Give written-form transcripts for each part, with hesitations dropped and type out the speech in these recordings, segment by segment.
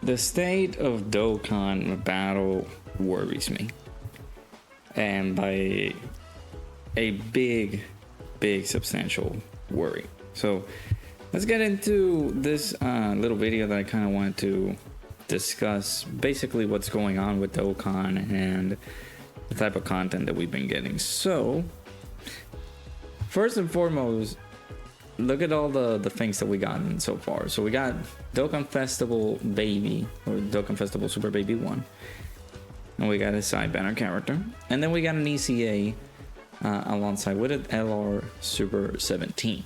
The state of Dokkan battle worries me, and by a big substantial worry. So let's get into this little video that I kind of wanted to discuss basically what's going on with Dokkan and the type of content that we've been getting. So first and foremost, look at all the things that we gotten so far. So we got Dokkan Festival Baby, or Dokkan Festival Super Baby 1, and we got a side banner character, and then we got an ECA alongside with it, LR Super 17.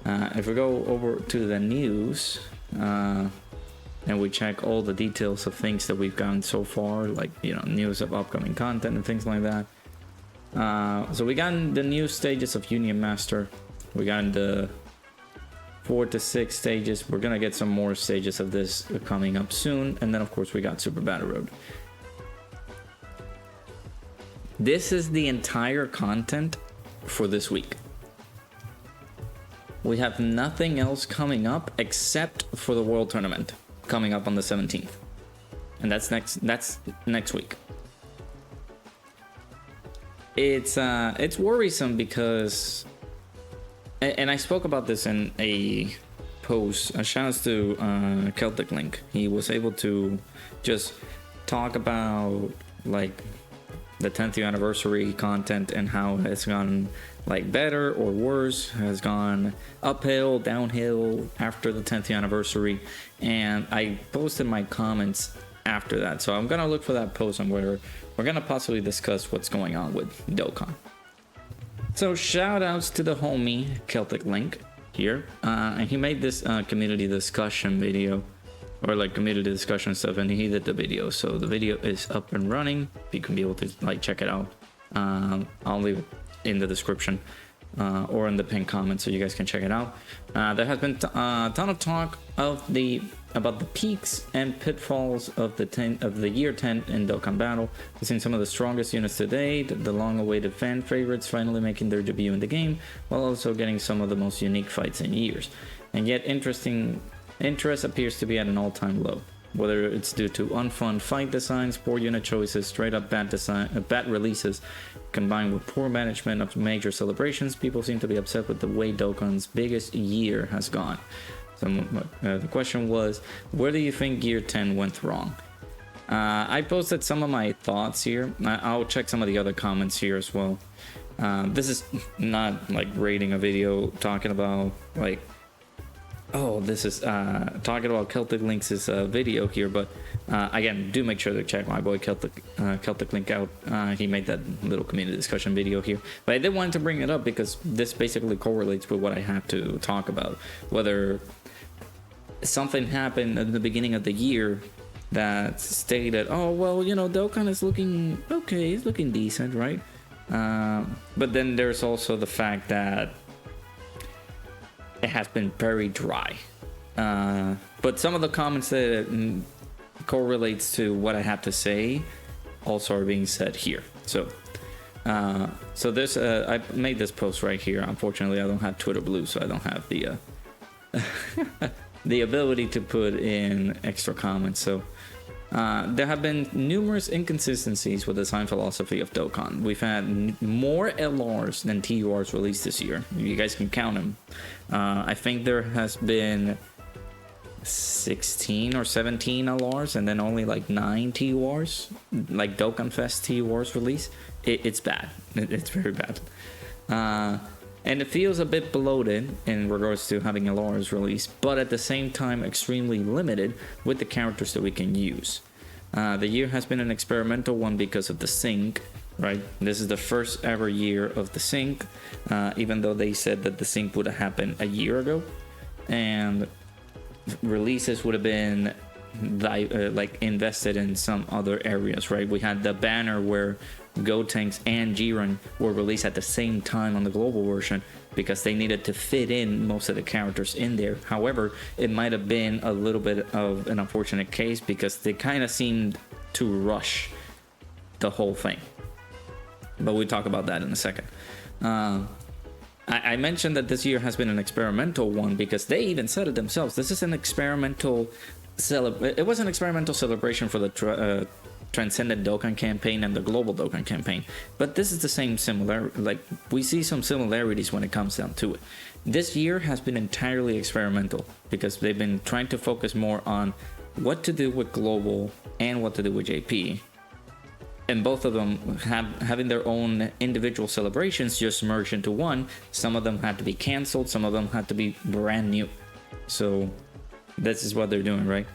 If we go over to the news and we check all the details of things that we've gotten so far, like, you know, news of upcoming content and things like that. So we got the new stages of Union Master. We got the 4 to 6 stages. We're gonna get some more stages of this coming up soon, and then of course we got Super Battle Road. This is the entire content for this week. We have nothing else coming up except for the World Tournament coming up on the 17th, and that's next week. It's worrisome because, and I spoke about this in a post. Shout outs to Celtic Link. He was able to just talk about like the 10th year anniversary content and how it's gone like better or worse, has gone uphill, downhill after the 10th year anniversary. And I posted my comments after that. So I'm gonna look for that post and where we're gonna possibly discuss what's going on with Dokkan. So shout outs to the homie Celtic Link here, and he made this community discussion video, or like community discussion stuff, and he did the video. So the video is up and running. You can be able to like check it out. I'll leave it in the description or in the pinned comment so you guys can check it out. There has been a ton of talk about the peaks and pitfalls of the year 10 in Dokkan Battle. We've seen some of the strongest units to date, the long-awaited fan favorites finally making their debut in the game, while also getting some of the most unique fights in years. And yet interest appears to be at an all-time low. Whether it's due to unfun fight designs, poor unit choices, straight up bad releases, combined with poor management of major celebrations, people seem to be upset with the way Dokkan's biggest year has gone. So the question was, where do you think year 10 went wrong? I posted some of my thoughts here. I'll check some of the other comments here as well. This is not like rating a video talking about like, oh, this is talking about Celtic Link's video here, but again, do make sure to check my boy Celtic Link out. He made that little community discussion video here, but I did want to bring it up because this basically correlates with what I have to talk about. Whether something happened at the beginning of the year that stated, oh, well, you know, Dokkan is looking okay, it's looking decent, right? But then there's also the fact that it has been very dry. But some of the comments that correlates to what I have to say also are being said here. So this I made this post right here. Unfortunately, I don't have Twitter Blue, so I don't have the the ability to put in extra comments. So there have been numerous inconsistencies with the design philosophy of Dokkan. We've had more LRs than TURs released this year. You guys can count them. I think there has been 16 or 17 LRs and then only like 9 TURs, like Dokkan Fest TURs released. It's bad. It's very bad. And it feels a bit bloated in regards to having LRs released, but at the same time extremely limited with the characters that we can use. The year has been an experimental one because of the sync, right? This is the first ever year of the sync, even though they said that the sync would have happened a year ago, and releases would have been like invested in some other areas, right? We had the banner where Gotenks and Jiren were released at the same time on the global version because they needed to fit in most of the characters in there. However, it might have been a little bit of an unfortunate case because they kind of seemed to rush the whole thing. But we'll talk about that in a second. I mentioned that this year has been an experimental one because they even said it themselves. This is an experimental it was an experimental celebration for the Transcendent Dokkan campaign and the Global Dokkan campaign, but this is the same like we see some similarities when it comes down to it. This year has been entirely experimental because they've been trying to focus more on what to do with Global and what to do with JP, and both of them having their own individual celebrations just merged into one. Some of them had to be canceled, some of them had to be brand new. So this is what they're doing, right?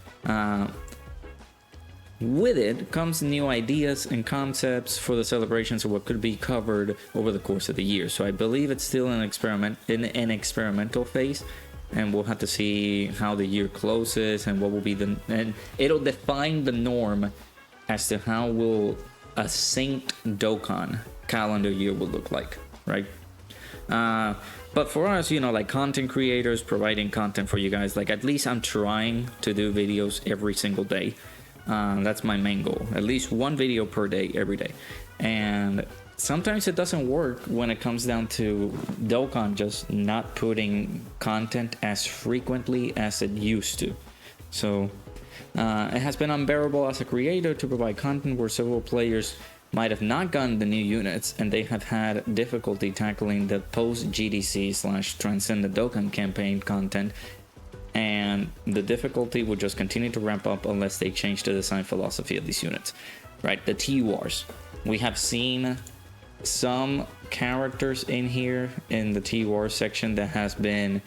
With it comes new ideas and concepts for the celebrations of what could be covered over the course of the year. So I believe it's still an experimental phase, and we'll have to see how the year closes and what will be and it'll define the norm as to how will a Saint Dokkan calendar year will look like, right? But for us, you know, like content creators providing content for you guys, like at least I'm trying to do videos every single day. That's my main goal, at least one video per day, every day. And sometimes it doesn't work when it comes down to Dokkan just not putting content as frequently as it used to. So it has been unbearable as a creator to provide content where several players might have not gotten the new units and they have had difficulty tackling the post GDC / Transcendent Dokkan campaign content, and the difficulty will just continue to ramp up unless they change the design philosophy of these units, right? The T-Wars. We have seen some characters in here in the T-Wars section that has been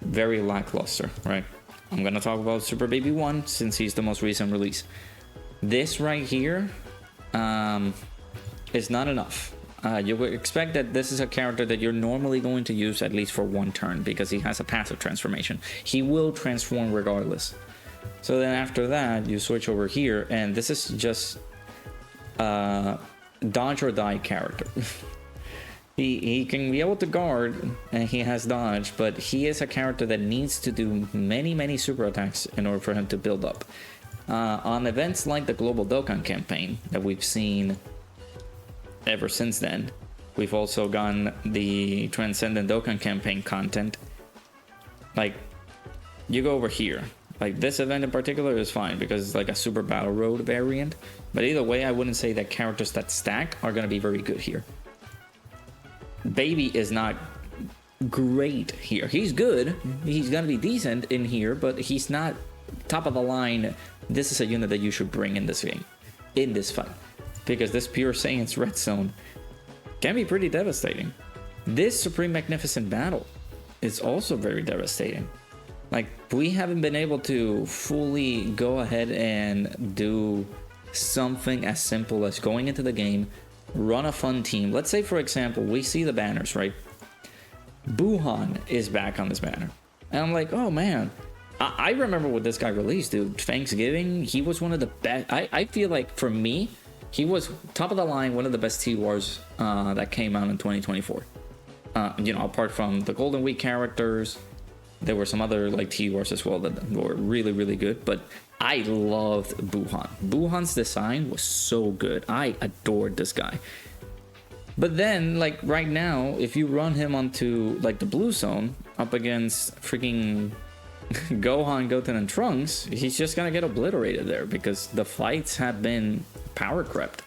very lackluster, right? I'm gonna talk about Super Baby 1 since he's the most recent release. This right here is not enough. You would expect that this is a character that you're normally going to use at least for one turn because he has a passive transformation. He will transform regardless. So then after that, you switch over here, and this is just dodge or die character. He can be able to guard, and he has dodge, but he is a character that needs to do many super attacks in order for him to build up. On events like the Global Dokkan campaign that we've seen ever since then, we've also gotten the Transcendent Dokkan campaign content. Like, you go over here, like this event in particular is fine because it's like a Super Battle Road variant, but either way I wouldn't say that characters that stack are going to be very good here. Baby is not great here. He's good, he's going to be decent in here, but he's not top of the line. This is a unit that you should bring in this game, in this fight, because this Pure Saiyan's Red Zone can be pretty devastating. This Supreme Magnificent Battle is also very devastating. Like, we haven't been able to fully go ahead and do something as simple as going into the game, run a fun team. Let's say, for example, we see the banners, right? Buhan is back on this banner. And I'm like, oh man, I remember what this guy released, dude. Thanksgiving, he was one of the best. I feel like, for me, he was top of the line, one of the best T-Wars that came out in 2024. You know, apart from the Golden Week characters, there were some other like T-Wars as well that were really good. But I loved Buhan. Buhan's design was so good. I adored this guy. But then, like right now, if you run him onto like the blue zone up against freaking Gohan, Goten, and Trunks, he's just gonna get obliterated there because the fights have been power crept.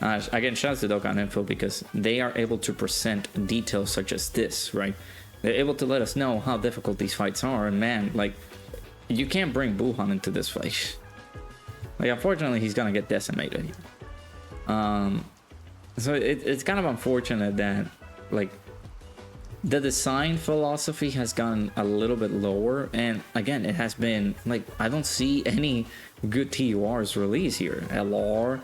Again, shout out to Dokkan Info because they are able to present details such as this, right? They're able to let us know how difficult these fights are, and man, like, you can't bring Buhan into this fight. Like, unfortunately, he's gonna get decimated. So it's kind of unfortunate that, like, the design philosophy has gone a little bit lower, and again, it has been like, I don't see any good TURs release here. LR,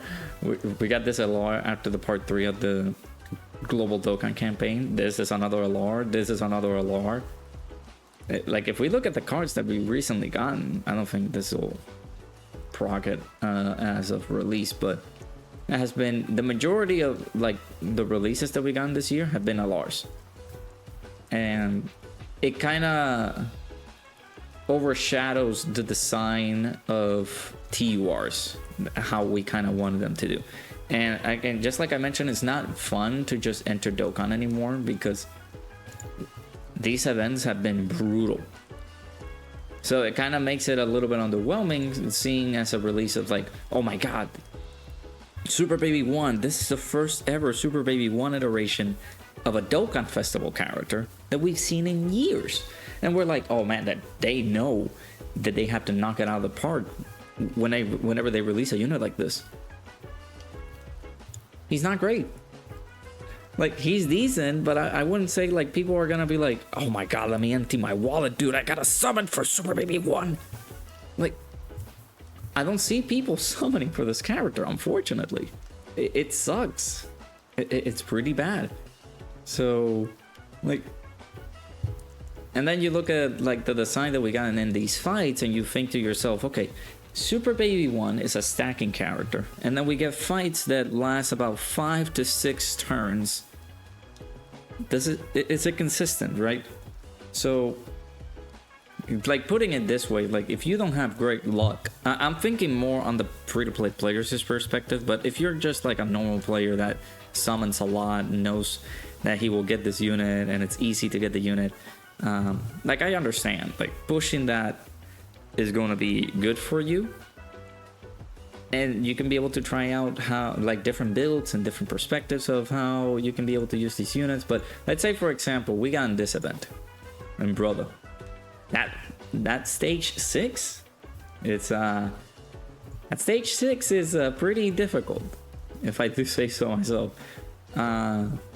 we got this LR after the part 3 of the Global Dokkan campaign. This is another LR. This is another LR. Like, if we look at the cards that we recently gotten, I don't think this will proc it as of release, but it has been the majority of like the releases that we gotten this year have been LRs. And it kind of overshadows the design of TURs, how we kind of wanted them to do. And again, just like I mentioned, it's not fun to just enter Dokkan anymore because these events have been brutal. So it kind of makes it a little bit underwhelming seeing as a release of like, oh my god, Super Baby 1, this is the first ever Super Baby 1 iteration of a Dokkan Festival character that we've seen in years. And we're like, oh man, that they know that they have to knock it out of the park whenever they release a unit like this. He's not great. Like, he's decent, but I wouldn't say like people are gonna be like, oh my god, let me empty my wallet, dude, I got a summon for Super Baby 1. Like, I don't see people summoning for this character, unfortunately. It sucks. It's pretty bad. So, like, and then you look at like the design that we got in these fights, and you think to yourself, okay, Super Baby 1 is a stacking character, and then we get fights that last about 5 to 6 turns. Is it consistent, right? So, like, putting it this way, like, if you don't have great luck, I'm thinking more on the free-to-play players' perspective, but if you're just like a normal player that summons a lot and knows that he will get this unit and it's easy to get the unit, like, I understand, like, pushing that is going to be good for you, and you can be able to try out how, like, different builds and different perspectives of how you can be able to use these units. But let's say, for example, we got in this event and brother, that stage 6, it's that stage 6 is pretty difficult, if I do say so myself,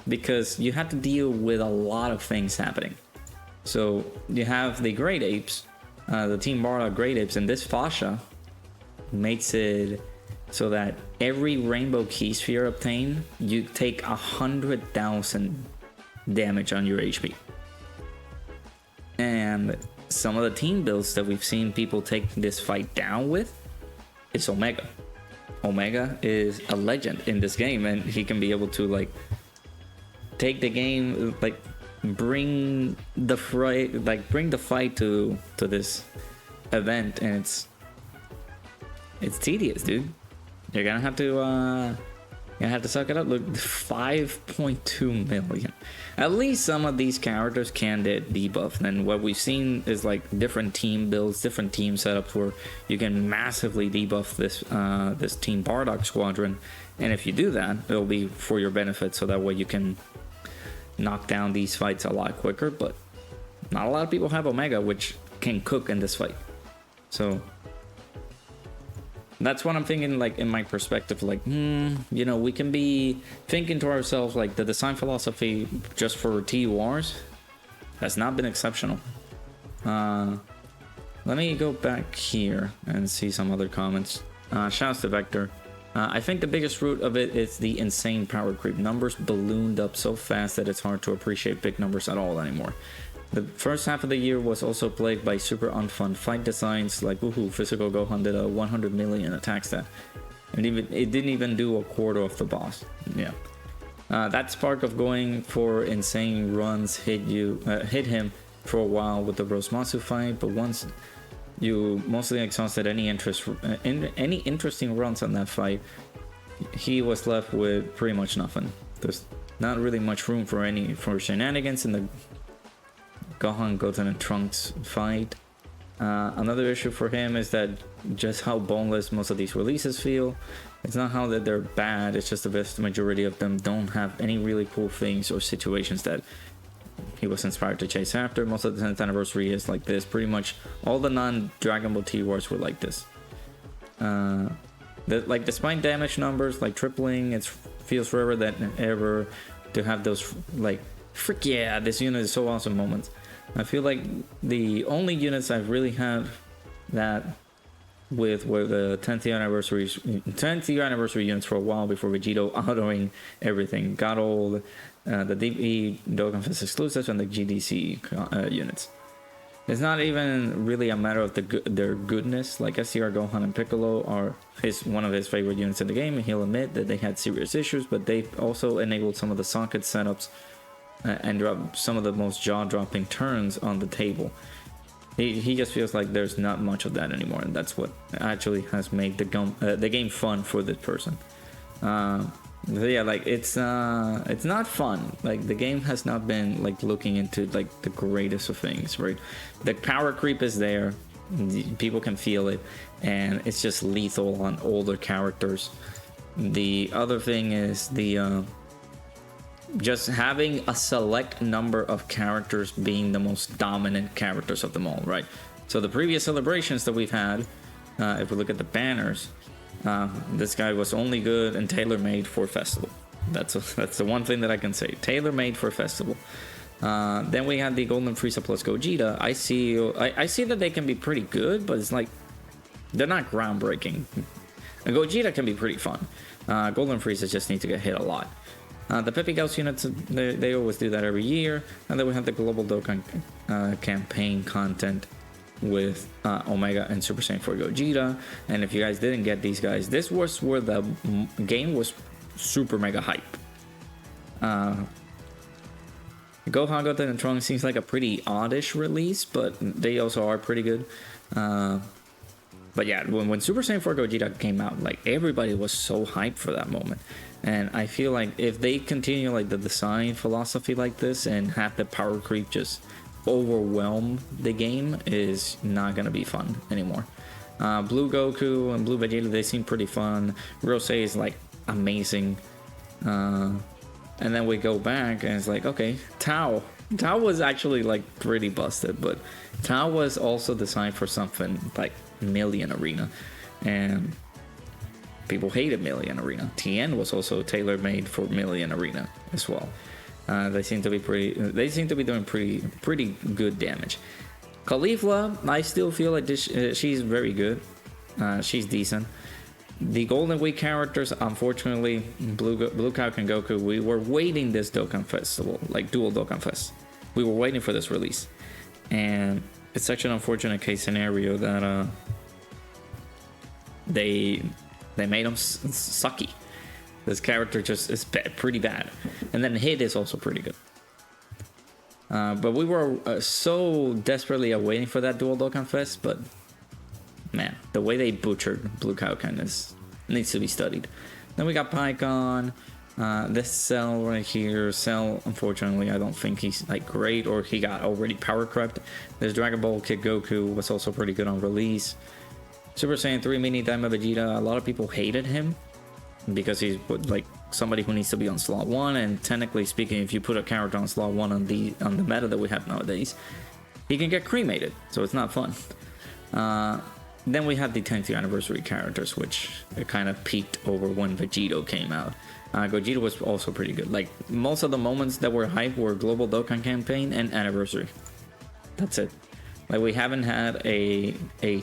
because you have to deal with a lot of things happening. So you have the Great Apes, the Team Bardock Great Apes, and this fascia makes it so that every rainbow key sphere obtained, you take 100,000 damage on your HP. And some of the team builds that we've seen people take this fight down with is Omega. Omega is a legend in this game, and he can be able to like take the game, like bring the fight to this event, and it's tedious, dude. You're gonna have to suck it up. Look, 5.2 million. At least some of these characters can get debuffed, and what we've seen is like different team builds, different team setups where you can massively debuff this Team Bardock squadron, and if you do that, it'll be for your benefit, so that way you can knock down these fights a lot quicker. But not a lot of people have Omega, which can cook in this fight. So that's what I'm thinking, like, in my perspective, like, you know, we can be thinking to ourselves, like, the design philosophy just for TURs has not been exceptional. Let me go back here and see some other comments. Shouts to Vector. I think the biggest root of it is the insane power creep. Numbers ballooned up so fast that it's hard to appreciate big numbers at all anymore. The first half of the year was also plagued by super unfun fight designs, like woohoo, Physical Gohan did a 100 million attack stat, and it didn't even do a quarter of the boss. Yeah, that spark of going for insane runs hit him for a while with the Rosmatsu fight, but once you mostly exhausted any interest in any interesting runs on that fight, he was left with pretty much nothing. There's not really much room for shenanigans in the Gohan, Goten, and Trunks fight. Another issue for him is that just how boneless most of these releases feel. It's not how that they're bad, it's just the vast majority of them don't have any really cool things or situations that he was inspired to chase after. Most of the 10th anniversary is like this. Pretty much all the non-Dragon Ball T Wars were like this. Like, despite damage numbers like tripling, it feels rarer than ever to have those like, frick yeah, this unit is so awesome moments. I feel like the only units I've really had that with were the 10th year anniversary units for a while before Vegito autoing everything. Got all the DBZ Dokkan Fest exclusives and the GDC units. It's not even really a matter of their goodness. Like SCR Gohan and Piccolo are one of his favorite units in the game, and he'll admit that they had serious issues, but they also enabled some of the socket setups and drop some of the most jaw-dropping turns on the table. He just feels like there's not much of that anymore, and that's what actually has made the game fun for this person. Yeah, like it's not fun. Like, the game has not been like looking into like the greatest of things, right? The power creep is there. People can feel it, and it's just lethal on older characters. The other thing is the just having a select number of characters being the most dominant characters of them all, right? So the previous celebrations that we've had, if we look at the banners, this guy was only good and tailor-made for festival. That's the one thing that I can say. Tailor-made for festival. Then we had the Golden Frieza plus Gogeta. I see that they can be pretty good, but it's like they're not groundbreaking. And Gogeta can be pretty fun. Golden Frieza just need to get hit a lot. The Peppy Gauss units, they always do that every year. And then we have the Global Dokkan campaign content with Omega and Super Saiyan 4 Gogeta. And if you guys didn't get these guys, this was where the game was super mega hype. Gohan, Goten, and Trunks seems like a pretty oddish release, but they also are pretty good. But yeah, when Super Saiyan 4 Gogeta came out, like everybody was so hyped for that moment. And I feel like if they continue like the design philosophy like this and have the power creep just overwhelm the game, is not gonna be fun anymore. Blue Goku and Blue Vegeta, they seem pretty fun. Rose is like amazing. And then we go back and it's like, okay, Tao was actually like pretty busted, but Tao was also designed for something like Million Arena, and people hated Million Arena. Tien was also tailor-made for Million Arena as well. They seem to be doing pretty good damage. Caulifla, I still feel like she's very good. She's decent. The Golden Week characters, unfortunately, Blue Kauk and Goku, we were waiting this Dokkan Festival, like Dual Dokkan Fest. We were waiting for this release, and it's such an unfortunate case scenario that they made him sucky. This character just is pretty bad, and then Hit is also pretty good. But we were so desperately awaiting for that Dual Dokkan Fest, but man, the way they butchered Blue Kaoken needs to be studied. Then we got Pycon. This Cell right here. Cell, unfortunately, I don't think he's like great, or he got already power crept. This Dragon Ball Kid Goku was also pretty good on release. Super Saiyan 3 Mini Daima Vegeta, a lot of people hated him because he's like somebody who needs to be on slot 1, and technically speaking, if you put a character on slot 1 on the meta that we have nowadays, he can get cremated, so it's not fun. Then we have the 10th anniversary characters, which kind of peaked over when Vegito came out. Gogeta was also pretty good. Like, most of the moments that were hype were Global Dokkan campaign and anniversary. That's it. Like, we haven't had a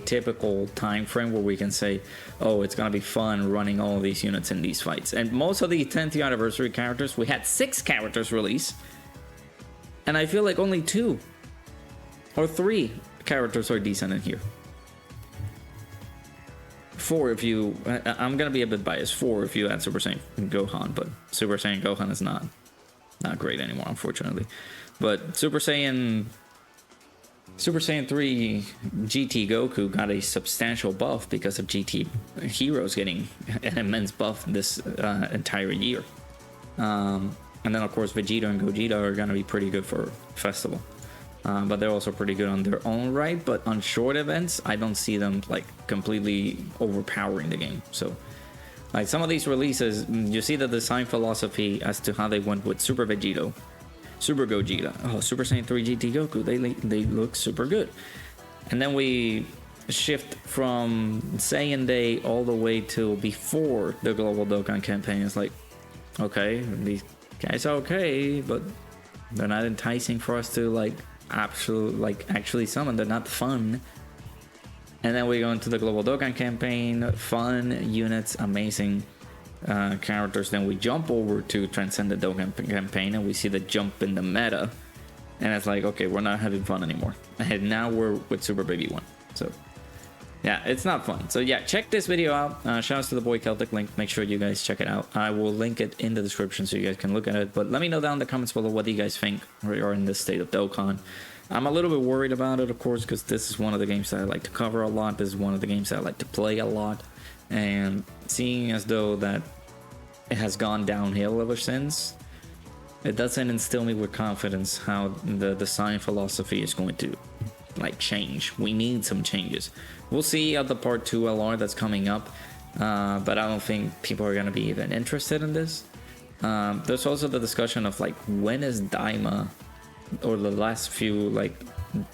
typical time frame where we can say, oh, it's gonna be fun running all these units in these fights. And most of the 10th anniversary characters, we had 6 characters release, and I feel like only 2 or 3 characters are decent in here. 4 if you, I'm gonna be a bit biased, 4 if you add Super Saiyan Gohan, but Super Saiyan Gohan is not great anymore, unfortunately. But Super Saiyan 3 GT Goku got a substantial buff because of GT Heroes getting an immense buff this entire year. And then of course Vegeta and Gogeta are gonna be pretty good for Festival. But they're also pretty good on their own right, but on short events, I don't see them like completely overpowering the game. So like some of these releases, you see the design philosophy as to how they went with Super Vegito, Super Gogeta, Super Saiyan 3 GT Goku, they look super good. And then we shift from Saiyan Day all the way to before the Global Dokkan campaign. It's like, okay, these guys are okay, but they're not enticing for us to like actually summon. They're not fun. And then we go into the Global Dokkan campaign, fun units, amazing characters. Then we jump over to Transcend the Dokkan campaign, and we see the jump in the meta, and it's like, okay, we're not having fun anymore, and now we're with Super Baby 1. So yeah, it's not fun. So yeah, check this video out. Shout out to the boy Celtic Link. Make sure you guys check it out. I will link it in the description so you guys can look at it. But let me know down in the comments below what do you guys think regarding this state of Dokkan. I'm a little bit worried about it, of course, because this is one of the games that I like to cover a lot. This is one of the games that I like to play a lot. And seeing as though that it has gone downhill ever since, it doesn't instill me with confidence how the design philosophy is going to like change. We need some changes. We'll see at the part 2 LR that's coming up, but I don't think people are gonna be even interested in this. There's also the discussion of like when is Daima, or the last few like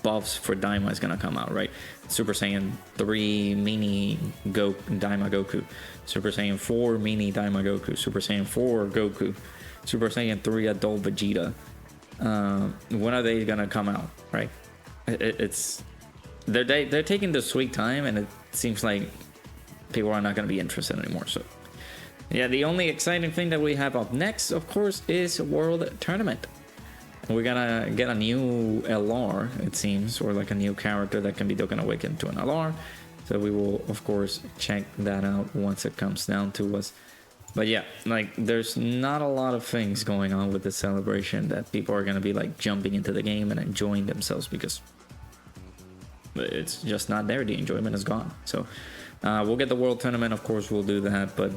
buffs for Daima is gonna come out, right? Super Saiyan 3 mini Daima Goku, Super Saiyan 4 mini Daima Goku, Super Saiyan 4 Goku, Super Saiyan 3 adult Vegeta. When are they gonna come out, right? They're taking the sweet time, and it seems like people are not gonna be interested anymore. So yeah, the only exciting thing that we have up next, of course, is World Tournament. We're gonna get a new LR, it seems, or like a new character that can be Dokkan Awakened to an LR. So we will, of course, check that out once it comes down to us. But yeah, like there's not a lot of things going on with this celebration that people are gonna be like jumping into the game and enjoying themselves, because it's just not there. The enjoyment is gone. So we'll get the World Tournament, of course, we'll do that. But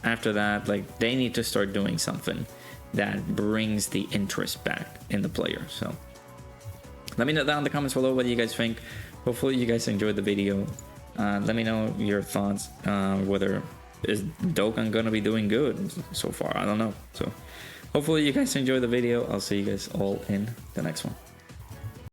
after that, like they need to start doing something that brings the interest back in the player. So let me know down in the comments below what you guys think. Hopefully you guys enjoyed the video. Let me know your thoughts, whether is Dokkan gonna be doing good so far. I don't know. So hopefully you guys enjoyed the video. I'll see you guys all in the next one.